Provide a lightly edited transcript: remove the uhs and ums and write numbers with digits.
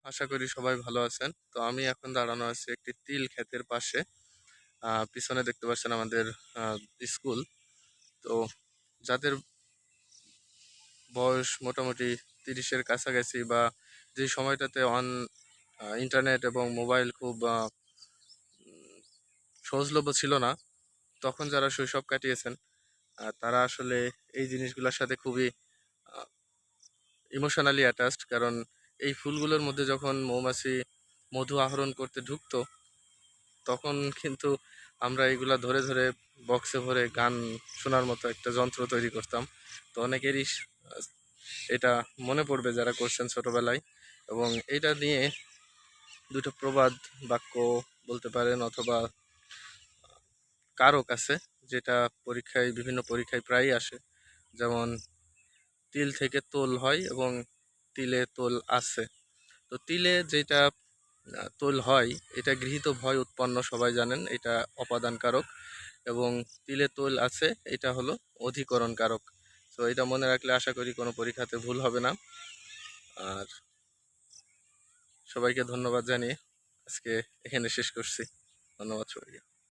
আশা করি সবাই ভালো আছেন। তো আমি এখন দাঁড়ানো আছি একটি তিল ক্ষেতের পাশে। পিছনে দেখতে পাচ্ছেন আমাদের স্কুল। তো যাদের বয়স মোটামুটি ৩০-এর কাছাকাছি বা যে সময়টাতে ইন্টারনেট এবং মোবাইল খুব সহজলভ্য ছিল না, তখন যারা শৈশব কাটিয়েছেন তারা আসলে এই জিনিসগুলোর সাথে খুবই ইমোশনালি অ্যাটাচড। কারণ এই ফুলগুলোর মধ্যে যখন মৌমাছি মধু আহরণ করতে ঢুকতো, তখন কিন্তু আমরা এগুলা ধরে ধরে বক্সে ভরে গান শোনার মতো একটা যন্ত্র তৈরি করতাম। তো অনেকেরই এটা মনে পড়বে যারা করছেন ছোটবেলায়। এবং এটা নিয়ে দুটো প্রবাদ বাক্য বলতে পারেন, অথবা কারক আছে, যেটা বিভিন্ন পরীক্ষায় প্রায়ই আসে। যেমন তিল থেকে তোল হয় এবং তিলে তোল আছে। তো তিলে যেটা তোল হয়, এটা গৃহীত ভয় উৎপন্ন, সবাই জানেন এটা অপাদান কারক। এবং তিলে তোল আছে, এটা হলো অধিকরণ কারক। তো এটা মনে রাখলে আশা করি কোনো পরীক্ষাতে ভুল হবে না। আর সবাইকে ধন্যবাদ জানিয়ে আজকে এখানে শেষ করছি। ধন্যবাদ সবাইকে।